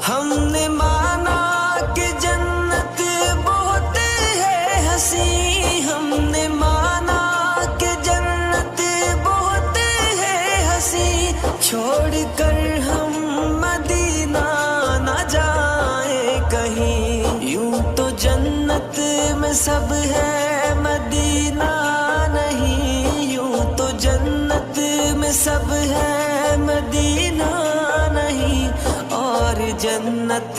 हमने माना कि जन्नत बहुत है हसी, हमने माना कि जन्नत बहुत है हसी, छोड़कर हम मदीना न जाए कहीं। यूं तो जन्नत में सब है मदीना नहीं, यूं तो जन्नत में सब है मदीना नहीं, और जन्नत